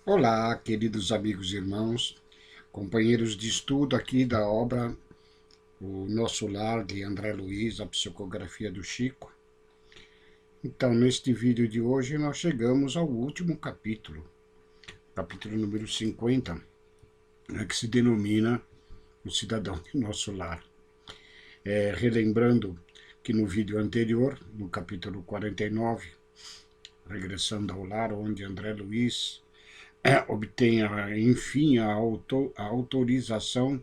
Olá, queridos amigos e irmãos, companheiros de estudo aqui da obra O Nosso Lar, de André Luiz, a psicografia do Chico. Então, neste vídeo de hoje, nós chegamos ao último capítulo número 50, né, que se denomina O Cidadão de Nosso Lar. Relembrando que no vídeo anterior, no capítulo 49, Regressando ao Lar, onde André Luiz obtém, enfim, a autorização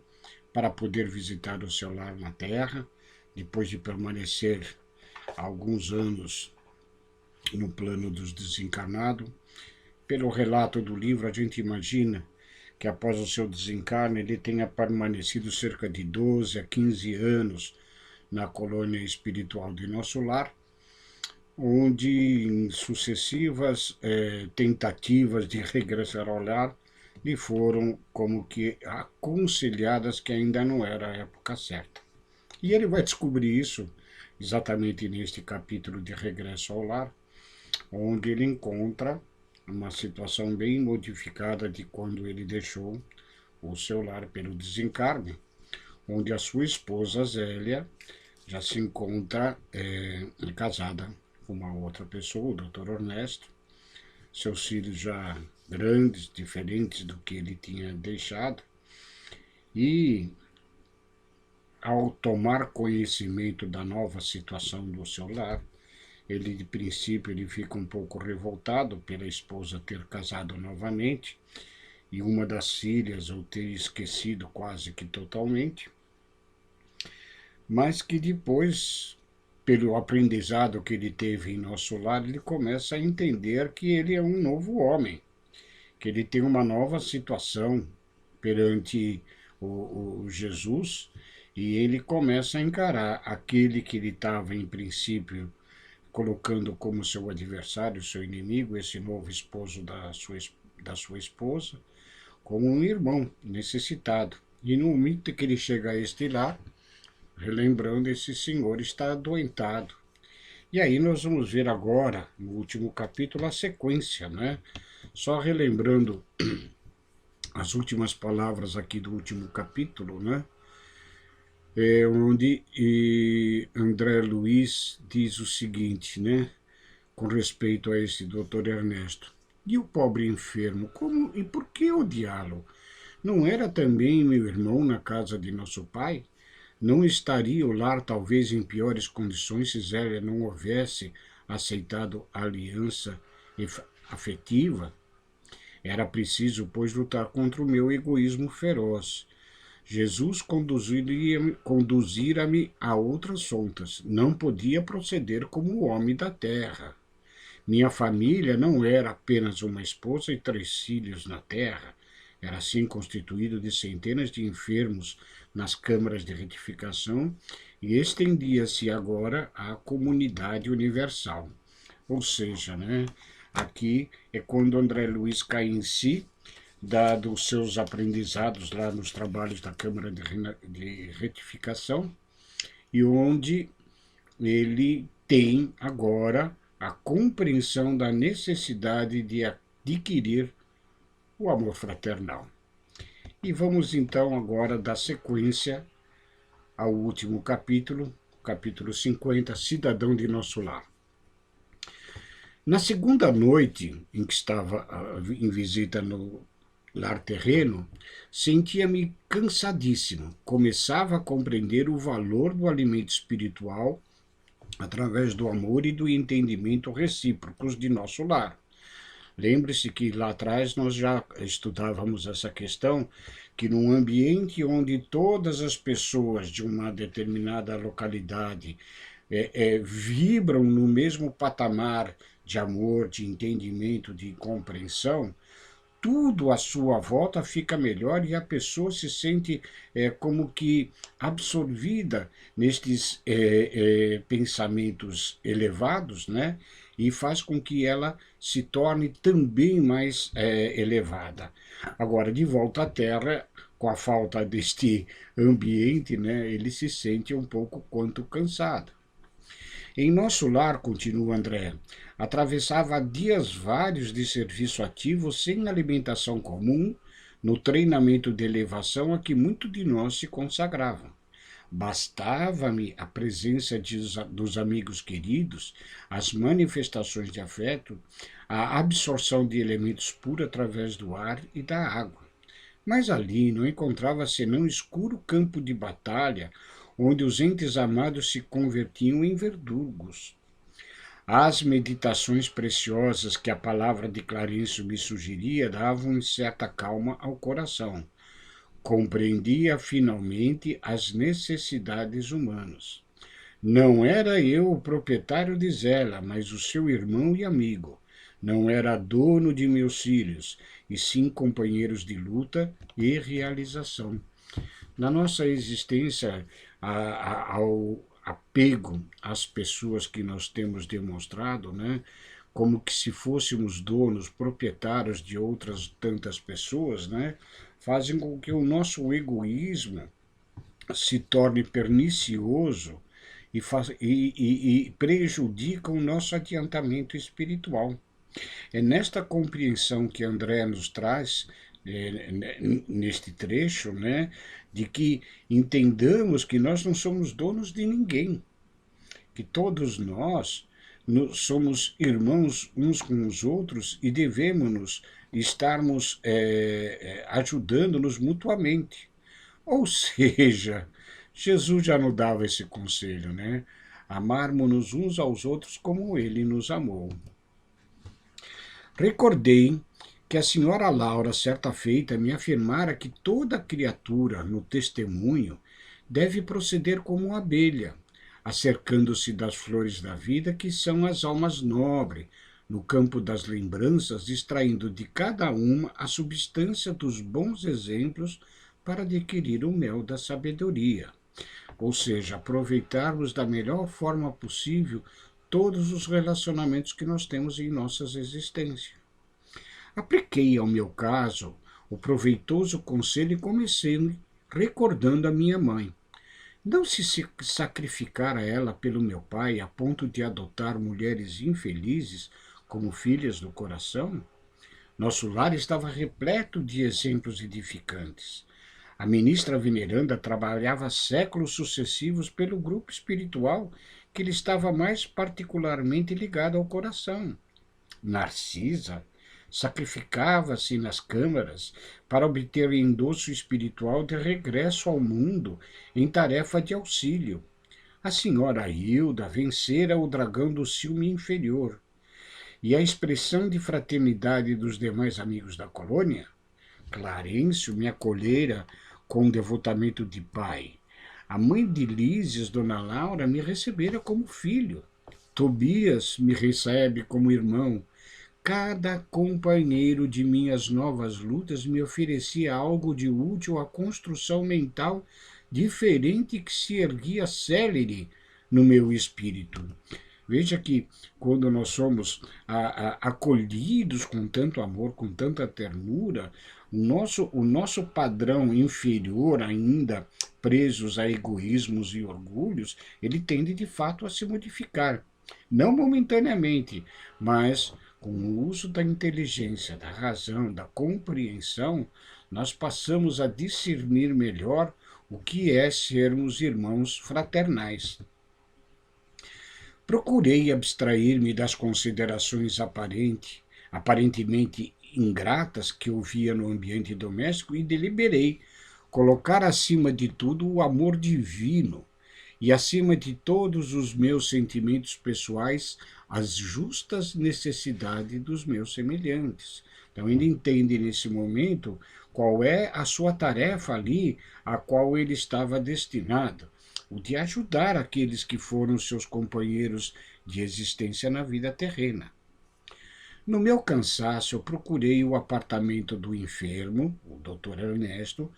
para poder visitar o seu lar na Terra, depois de permanecer alguns anos no plano dos desencarnados. Pelo relato do livro, a gente imagina que após o seu desencarne ele tenha permanecido cerca de 12 a 15 anos na colônia espiritual de Nosso Lar, onde em sucessivas tentativas de regressar ao lar lhe foram como que aconselhadas que ainda não era a época certa. E ele vai descobrir isso exatamente neste capítulo de Regresso ao Lar, onde ele encontra uma situação bem modificada de quando ele deixou o seu lar pelo desencarne, onde a sua esposa Zélia já se encontra casada com uma outra pessoa, o Dr. Ernesto, seus filhos já grandes, diferentes do que ele tinha deixado, e ao tomar conhecimento da nova situação do seu lar, ele de princípio ele fica um pouco revoltado pela esposa ter casado novamente e uma das filhas o ter esquecido quase que totalmente, mas que depois, pelo aprendizado que ele teve em Nosso Lar, ele começa a entender que ele é um novo homem, que ele tem uma nova situação perante o Jesus, e ele começa a encarar aquele que ele estava, em princípio, colocando como seu adversário, seu inimigo, esse novo esposo da sua esposa, como um irmão necessitado. E no momento que ele chega a este lar, relembrando, esse senhor está adoentado. E aí nós vamos ver agora, no último capítulo, a sequência, né? Só relembrando as últimas palavras aqui do último capítulo, né? Onde André Luiz diz o seguinte, né? Com respeito a esse doutor Ernesto. E o pobre enfermo, como e por que odiá-lo? Não era também meu irmão na casa de nosso pai? Não estaria o lar talvez em piores condições se Zélia não houvesse aceitado a aliança afetiva? Era preciso, pois, lutar contra o meu egoísmo feroz. Jesus conduzira-me a outras soltas. Não podia proceder como o homem da terra. Minha família não era apenas uma esposa e 3 filhos na terra. Era assim constituído de centenas de enfermos nas câmaras de retificação e estendia-se agora à comunidade universal. Ou seja, né, aqui é quando André Luiz cai em si, dado os seus aprendizados lá nos trabalhos da Câmara de Retificação, e onde ele tem agora a compreensão da necessidade de adquirir o amor fraternal. E vamos então agora dar sequência ao último capítulo, capítulo 50, Cidadão de Nosso Lar. Na segunda noite em que estava em visita no lar terreno, sentia-me cansadíssimo. Começava a compreender o valor do alimento espiritual através do amor e do entendimento recíprocos de nosso lar. Lembre-se que lá atrás nós já estudávamos essa questão, que num ambiente onde todas as pessoas de uma determinada localidade vibram no mesmo patamar de amor, de entendimento, de compreensão, tudo à sua volta fica melhor e a pessoa se sente como que absorvida nestes pensamentos elevados, né? E faz com que ela se torne também mais elevada. Agora, de volta à Terra, com a falta deste ambiente, né, ele se sente um pouco quanto cansado. Em nosso lar, continua André, atravessava dias vários de serviço ativo sem alimentação comum, no treinamento de elevação a que muito de nós se consagravam. Bastava-me a presença dos amigos queridos, as manifestações de afeto, a absorção de elementos puros através do ar e da água. Mas ali não encontrava senão escuro campo de batalha, onde os entes amados se convertiam em verdugos. As meditações preciosas que a palavra de Clarencio me sugeria davam certa calma ao coração. Compreendia finalmente as necessidades humanas. Não era eu o proprietário de Zela, mas o seu irmão e amigo. Não era dono de meus filhos, e sim companheiros de luta e realização. Na nossa existência, ao apego às pessoas que nós temos demonstrado, né, como que se fôssemos donos, proprietários de outras tantas pessoas, né, fazem com que o nosso egoísmo se torne pernicioso e prejudica o nosso adiantamento espiritual. É nesta compreensão que André nos traz, neste trecho, né, de que entendamos que nós não somos donos de ninguém, que todos nós somos irmãos uns com os outros e devemos estarmos ajudando-nos mutuamente. Ou seja, Jesus já nos dava esse conselho, né? Amarmos-nos uns aos outros como ele nos amou. Recordei que a senhora Laura, certa feita, me afirmara que toda criatura, no testemunho, deve proceder como abelha, acercando-se das flores da vida, que são as almas nobres, no campo das lembranças, extraindo de cada uma a substância dos bons exemplos para adquirir o mel da sabedoria. Ou seja, aproveitarmos da melhor forma possível todos os relacionamentos que nós temos em nossas existências. Apliquei ao meu caso o proveitoso conselho e comecei recordando a minha mãe. Não se sacrificara ela pelo meu pai a ponto de adotar mulheres infelizes como filhas do coração? Nosso lar estava repleto de exemplos edificantes. A ministra veneranda trabalhava séculos sucessivos pelo grupo espiritual que lhe estava mais particularmente ligado ao coração. Narcisa sacrificava-se nas câmaras para obter endosso espiritual de regresso ao mundo em tarefa de auxílio. A senhora Hilda vencera o dragão do ciúme inferior. E a expressão de fraternidade dos demais amigos da colônia? Clarencio me acolhera com devotamento de pai. A mãe de Lísias, Dona Laura, me recebera como filho. Tobias me recebe como irmão. Cada companheiro de minhas novas lutas me oferecia algo de útil à construção mental diferente que se erguia célere no meu espírito. Veja que quando nós somos acolhidos com tanto amor, com tanta ternura, o nosso padrão inferior ainda, presos a egoísmos e orgulhos, ele tende de fato a se modificar. Não momentaneamente, mas com o uso da inteligência, da razão, da compreensão, nós passamos a discernir melhor o que é sermos irmãos fraternais. Procurei abstrair-me das considerações aparentemente ingratas que ouvia no ambiente doméstico e deliberei colocar acima de tudo o amor divino e acima de todos os meus sentimentos pessoais as justas necessidades dos meus semelhantes. Então ele entende nesse momento qual é a sua tarefa ali a qual ele estava destinado, o de ajudar aqueles que foram seus companheiros de existência na vida terrena. No meu cansaço, eu procurei o apartamento do enfermo, o Dr. Ernesto,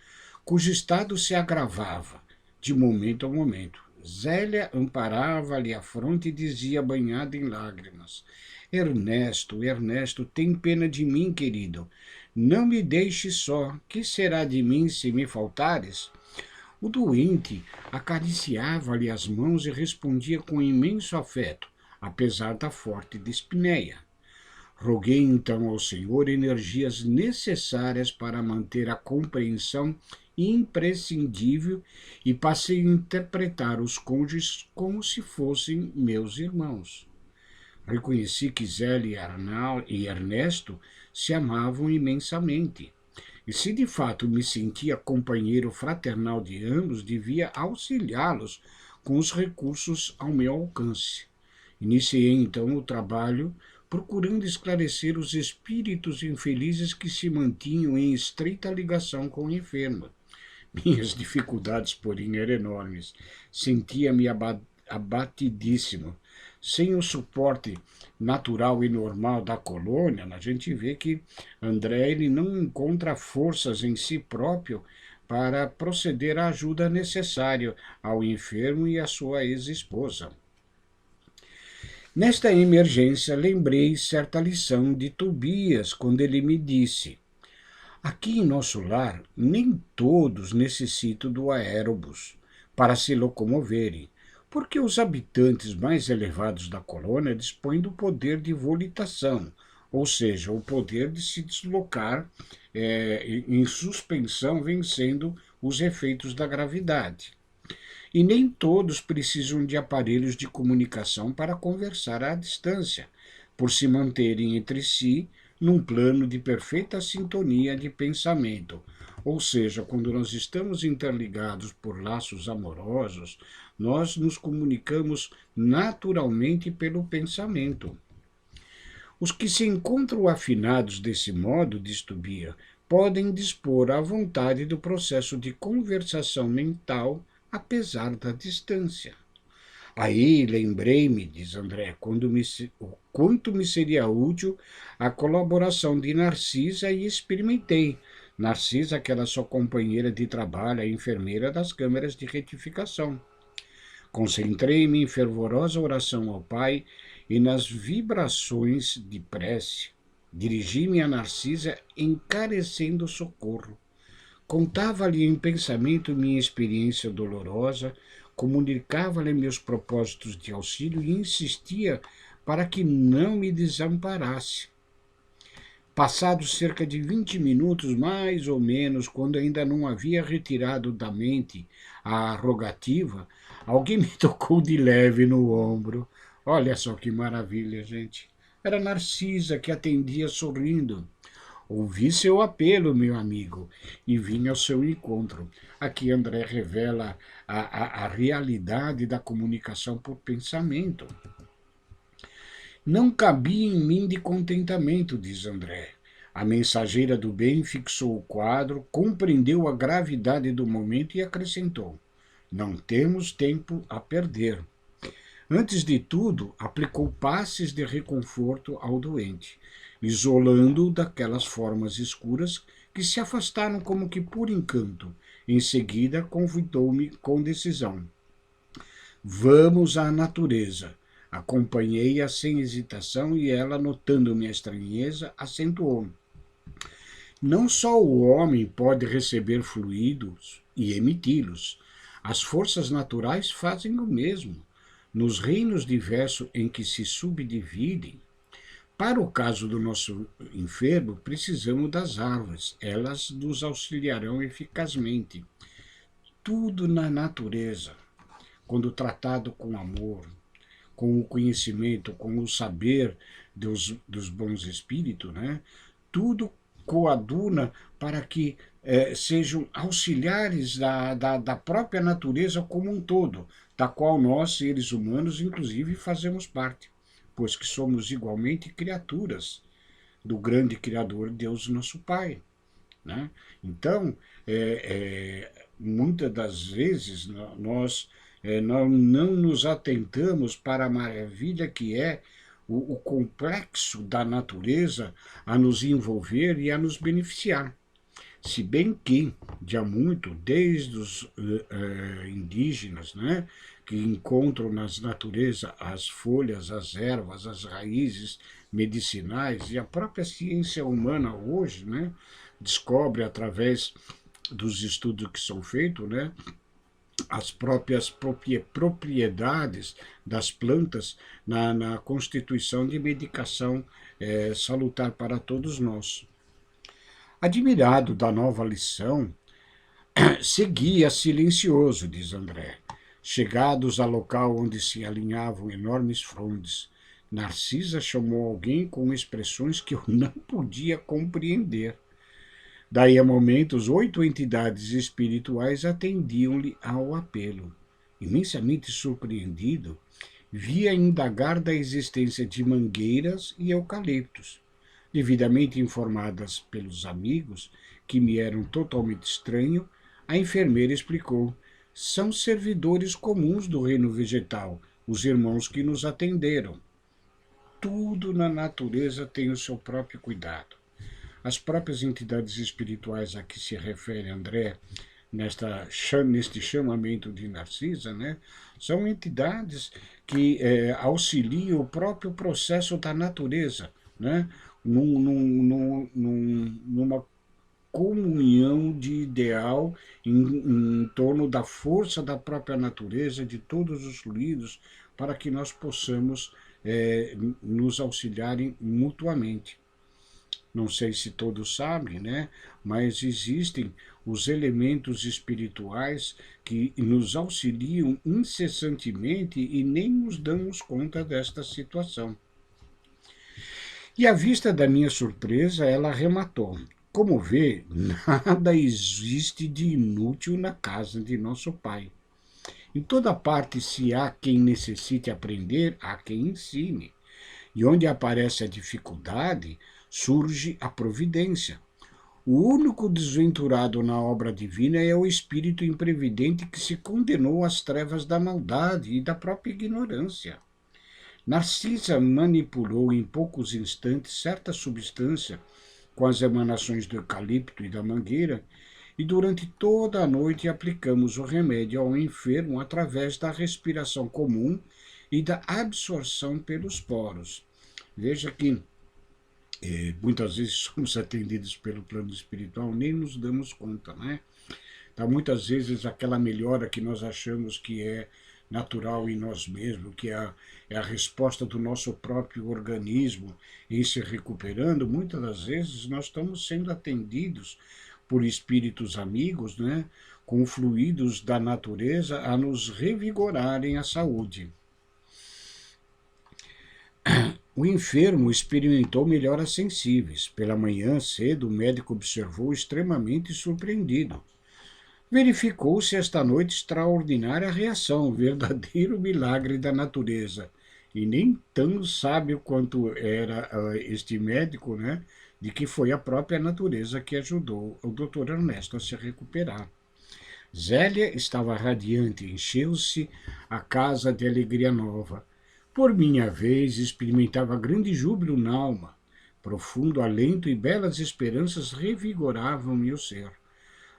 cujo estado se agravava de momento a momento. Zélia amparava-lhe a fronte e dizia, banhada em lágrimas, Ernesto, Ernesto, tem pena de mim, querido. Não me deixe só. Que será de mim se me faltares? O doente acariciava-lhe as mãos e respondia com imenso afeto, apesar da forte dispneia. Roguei então ao Senhor energias necessárias para manter a compreensão imprescindível e passei a interpretar os cônjuges como se fossem meus irmãos. Reconheci que Zélia e Ernesto se amavam imensamente. E se de fato me sentia companheiro fraternal de ambos, devia auxiliá-los com os recursos ao meu alcance. Iniciei então o trabalho procurando esclarecer os espíritos infelizes que se mantinham em estreita ligação com o enfermo. Minhas dificuldades, porém, eram enormes. Sentia-me abatidíssimo. Sem o suporte natural e normal da colônia, a gente vê que André ele não encontra forças em si próprio para proceder à ajuda necessária ao enfermo e à sua ex-esposa. Nesta emergência, lembrei certa lição de Tobias, quando ele me disse: aqui em nosso lar, nem todos necessitam do aérobus para se locomoverem, porque os habitantes mais elevados da colônia dispõem do poder de volitação, ou seja, o poder de se deslocar em suspensão, vencendo os efeitos da gravidade. E nem todos precisam de aparelhos de comunicação para conversar à distância, por se manterem entre si num plano de perfeita sintonia de pensamento. Ou seja, quando nós estamos interligados por laços amorosos, nós nos comunicamos naturalmente pelo pensamento. Os que se encontram afinados desse modo, diz Tobias, podem dispor à vontade do processo de conversação mental, apesar da distância. Aí lembrei-me, diz André, o quanto me seria útil a colaboração de Narcisa e experimentei. Narcisa, aquela sua companheira de trabalho, a enfermeira das câmeras de retificação. Concentrei-me em fervorosa oração ao Pai e nas vibrações de prece. Dirigi-me a Narcisa encarecendo socorro. Contava-lhe em pensamento minha experiência dolorosa, comunicava-lhe meus propósitos de auxílio e insistia para que não me desamparasse. Passados cerca de 20 minutos, mais ou menos, quando ainda não havia retirado da mente a rogativa, alguém me tocou de leve no ombro. Olha só que maravilha, gente. Era Narcisa que atendia sorrindo. Ouvi seu apelo, meu amigo, e vim ao seu encontro. Aqui André revela a realidade da comunicação por pensamento. Não cabia em mim de contentamento, diz André. A mensageira do bem fixou o quadro, compreendeu a gravidade do momento e acrescentou: não temos tempo a perder. Antes de tudo, aplicou passes de reconforto ao doente, isolando-o daquelas formas escuras que se afastaram como que por encanto. Em seguida, convidou-me com decisão: vamos à natureza. Acompanhei-a sem hesitação e ela, notando minha estranheza, acentuou: não só o homem pode receber fluidos e emiti-los, as forças naturais fazem o mesmo, nos reinos diversos em que se subdividem. Para o caso do nosso enfermo, precisamos das árvores, elas nos auxiliarão eficazmente. Tudo na natureza, quando tratado com amor, com o conhecimento, com o saber dos bons espíritos, né? Tudo coaduna para que sejam auxiliares da própria natureza como um todo, da qual nós, seres humanos, inclusive, fazemos parte, pois que somos igualmente criaturas do grande Criador, Deus nosso Pai. Né? Então, muitas das vezes nós não nos atentamos para a maravilha que é o complexo da natureza a nos envolver e a nos beneficiar. Se bem que, de há muito, desde os indígenas, né, que encontram nas naturezas as folhas, as ervas, as raízes medicinais, e a própria ciência humana hoje, né, descobre através dos estudos que são feitos, né, as próprias propriedades das plantas na constituição de medicação salutar para todos nós. Admirado da nova lição, seguia silencioso, diz André. Chegados ao local onde se alinhavam enormes frondes, Narcisa chamou alguém com expressões que eu não podia compreender. Daí a momentos, 8 entidades espirituais atendiam-lhe ao apelo. Imensamente surpreendido, via indagar da existência de mangueiras e eucaliptos. Devidamente informadas pelos amigos, que me eram totalmente estranhos, a enfermeira explicou: são servidores comuns do reino vegetal, os irmãos que nos atenderam. Tudo na natureza tem o seu próprio cuidado. As próprias entidades espirituais a que se refere André, neste chamamento de Narcisa, né, são entidades que auxiliam o próprio processo da natureza, né, numa comunhão de ideal em torno da força da própria natureza, de todos os fluidos, para que nós possamos nos auxiliarem mutuamente. Não sei se todos sabem, né? Mas existem os elementos espirituais que nos auxiliam incessantemente e nem nos damos conta desta situação. E à vista da minha surpresa, ela arrematou: como vê, nada existe de inútil na casa de nosso Pai. Em toda parte, se há quem necessite aprender, há quem ensine. E onde aparece a dificuldade, surge a providência. O único desventurado na obra divina é o espírito imprevidente que se condenou às trevas da maldade e da própria ignorância. Narcisa manipulou em poucos instantes certa substância com as emanações do eucalipto e da mangueira, e durante toda a noite aplicamos o remédio ao enfermo através da respiração comum e da absorção pelos poros. Veja que muitas vezes somos atendidos pelo plano espiritual, nem nos damos conta, né? Então, muitas vezes aquela melhora que nós achamos que é natural em nós mesmos, que é a resposta do nosso próprio organismo em se recuperando, muitas das vezes nós estamos sendo atendidos por espíritos amigos, né, com fluidos da natureza a nos revigorarem a saúde. O enfermo experimentou melhoras sensíveis. Pela manhã, cedo, o médico observou extremamente surpreendido. Verificou-se esta noite extraordinária reação, verdadeiro milagre da natureza. E nem tão sábio quanto era este médico, né, de que foi a própria natureza que ajudou o Dr. Ernesto a se recuperar. Zélia estava radiante, encheu-se a casa de alegria nova. Por minha vez, experimentava grande júbilo na alma. Profundo alento e belas esperanças revigoravam meu ser.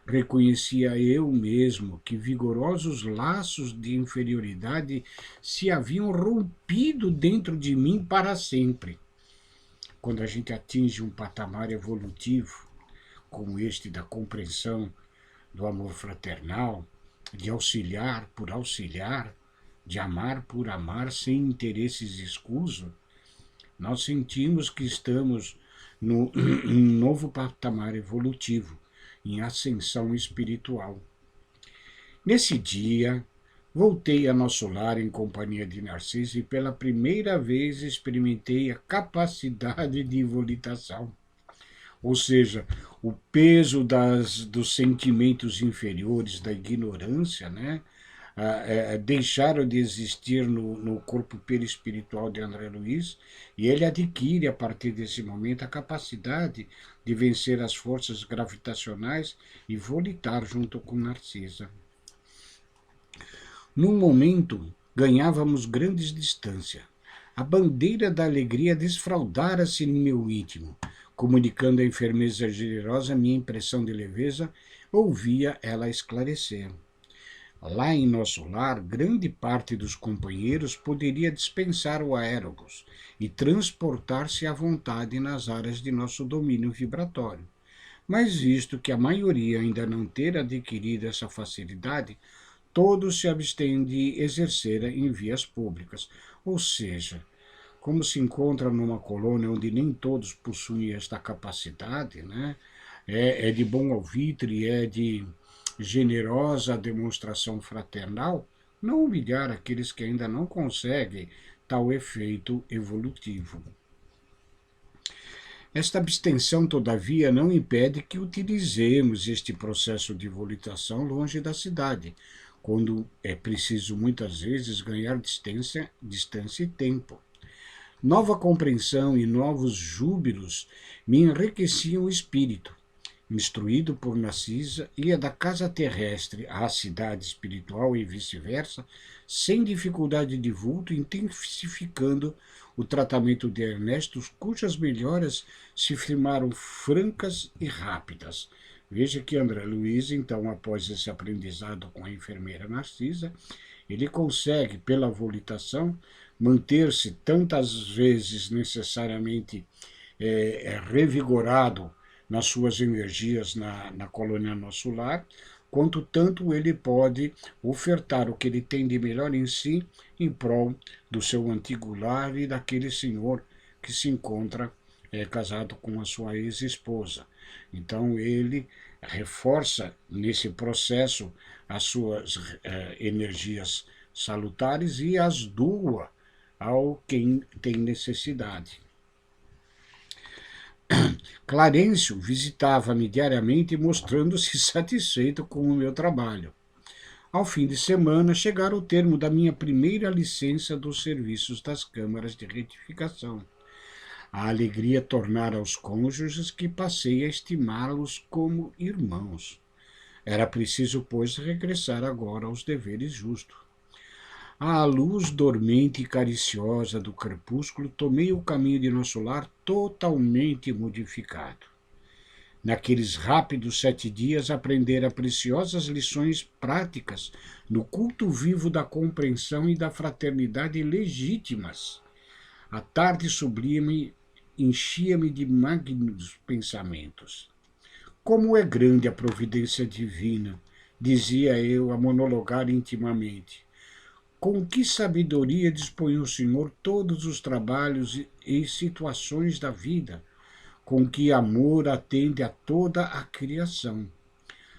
Reconhecia eu mesmo que vigorosos laços de inferioridade se haviam rompido dentro de mim para sempre. Quando a gente atinge um patamar evolutivo, como este da compreensão, do amor fraternal, de auxiliar por auxiliar, de amar por amar sem interesses escusos, nós sentimos que estamos em um novo patamar evolutivo, em ascensão espiritual. Nesse dia, voltei a nosso lar em companhia de Narciso e pela primeira vez experimentei a capacidade de volitação. Ou seja, o peso dos sentimentos inferiores, da ignorância, né, deixaram de existir no corpo perispiritual de André Luiz, e ele adquire, a partir desse momento, a capacidade de vencer as forças gravitacionais e volitar junto com Narcisa. Num momento, ganhávamos grandes distâncias. A bandeira da alegria desfraldara-se em meu íntimo. Comunicando à enfermeira generosa minha impressão de leveza, ouvia ela esclarecer. Lá em nosso lar, grande parte dos companheiros poderia dispensar o aerobus e transportar-se à vontade nas áreas de nosso domínio vibratório. Mas visto que a maioria ainda não ter adquirido essa facilidade, todos se abstêm de exercer em vias públicas. Ou seja, como se encontra numa colônia onde nem todos possuem esta capacidade, né? É de bom alvitre, é de generosa demonstração fraternal, não humilhar aqueles que ainda não conseguem tal efeito evolutivo. Esta abstenção, todavia, não impede que utilizemos este processo de volitação longe da cidade, quando é preciso muitas vezes ganhar distância e tempo. Nova compreensão e novos júbilos me enriqueciam o espírito. Instruído por Narcisa, ia da casa terrestre à cidade espiritual e vice-versa, sem dificuldade de vulto, intensificando o tratamento de Ernesto, cujas melhoras se firmaram francas e rápidas. Veja que André Luiz, então, após esse aprendizado com a enfermeira Narcisa, ele consegue, pela volitação, manter-se tantas vezes necessariamente revigorado nas suas energias na colônia Nosso Lar, quanto tanto ele pode ofertar o que ele tem de melhor em si em prol do seu antigo lar e daquele senhor que se encontra casado com a sua ex-esposa. Então ele reforça nesse processo as suas energias salutares e as doa ao quem tem necessidade. Clarencio visitava-me diariamente mostrando-se satisfeito com o meu trabalho. Ao fim de semana, chegara o termo da minha primeira licença dos serviços das câmaras de retificação. A alegria tornara aos cônjuges que passei a estimá-los como irmãos. Era preciso, pois, regressar agora aos deveres justos. À luz dormente e cariciosa do crepúsculo, tomei o caminho de Nosso Lar totalmente modificado. Naqueles rápidos 7 dias, aprendera preciosas lições práticas no culto vivo da compreensão e da fraternidade legítimas. A tarde sublime enchia-me de magnos pensamentos. Como é grande a providência divina, dizia eu a monologar intimamente. Com que sabedoria dispõe o Senhor todos os trabalhos e situações da vida, com que amor atende a toda a criação.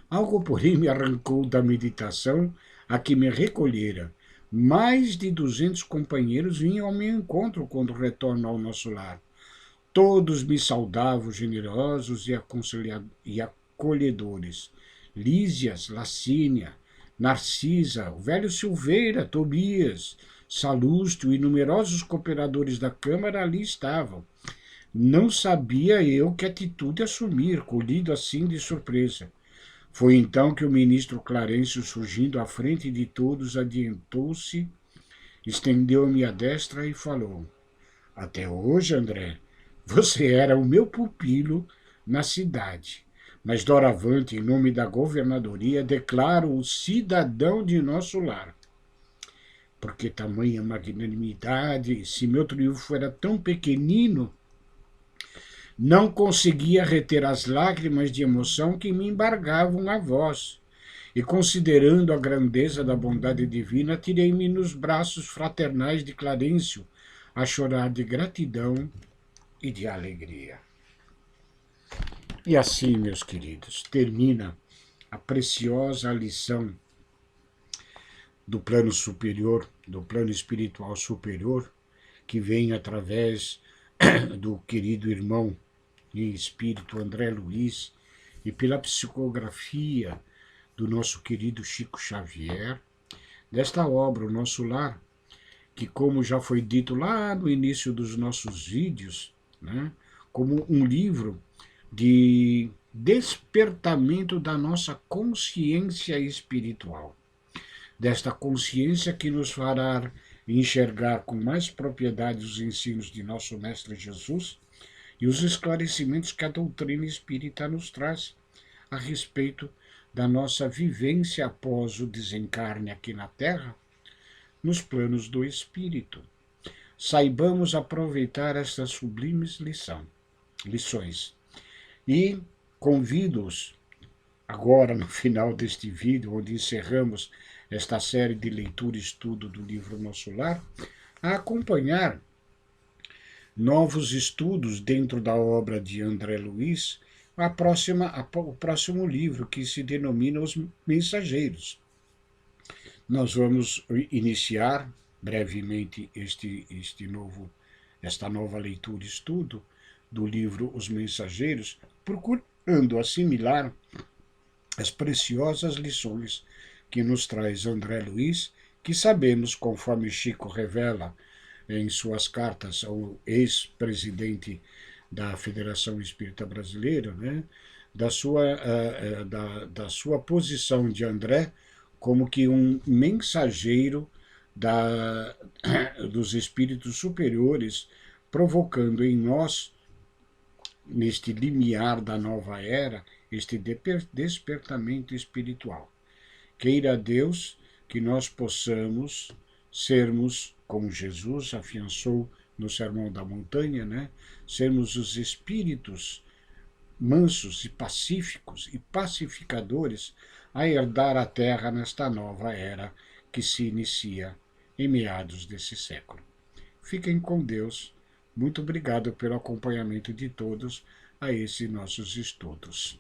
Algo, porém, me arrancou da meditação a que me recolhera. Mais de 200 companheiros vinham ao meu encontro quando retorno ao Nosso Lar. Todos me saudavam, generosos e acolhedores. Lísias, Lacínia, Narcisa, o velho Silveira, Tobias, Salustio e numerosos cooperadores da Câmara ali estavam. Não sabia eu que atitude assumir, colhido assim de surpresa. Foi então que o ministro Clarencio, surgindo à frente de todos, adiantou-se, estendeu-me a destra e falou. Até hoje, André, você era o meu pupilo na cidade. Mas doravante, em nome da governadoria, declaro o cidadão de Nosso Lar. Porque tamanha magnanimidade, se meu triunfo era tão pequenino, não conseguia reter as lágrimas de emoção que me embargavam a voz. E considerando a grandeza da bondade divina, tirei-me nos braços fraternais de Clarencio, a chorar de gratidão e de alegria. E assim, meus queridos, termina a preciosa lição do plano superior, do plano espiritual superior, que vem através do querido irmão em espírito André Luiz e pela psicografia do nosso querido Chico Xavier, desta obra, O Nosso Lar, que, como já foi dito lá no início dos nossos vídeos, né, como um livro de despertamento da nossa consciência espiritual, desta consciência que nos fará enxergar com mais propriedade os ensinos de nosso Mestre Jesus e os esclarecimentos que a doutrina espírita nos traz a respeito da nossa vivência após o desencarne aqui na Terra, nos planos do Espírito. Saibamos aproveitar estas sublimes lições. E convido-os, agora no final deste vídeo, onde encerramos esta série de leitura e estudo do livro Nosso Lar, a acompanhar novos estudos dentro da obra de André Luiz, o próximo livro, que se denomina Os Mensageiros. Nós vamos iniciar brevemente esta nova leitura e estudo do livro Os Mensageiros, procurando assimilar as preciosas lições que nos traz André Luiz, que sabemos, conforme Chico revela em suas cartas ao ex-presidente da Federação Espírita Brasileira, né, da sua posição de André como que um mensageiro dos espíritos superiores, provocando em nós, neste limiar da nova era, este despertamento espiritual. Queira Deus que nós possamos sermos, como Jesus afiançou no Sermão da Montanha, né? Sermos os espíritos mansos e pacíficos e pacificadores a herdar a terra nesta nova era que se inicia em meados desse século. Fiquem com Deus. Muito obrigado pelo acompanhamento de todos a esses nossos estudos.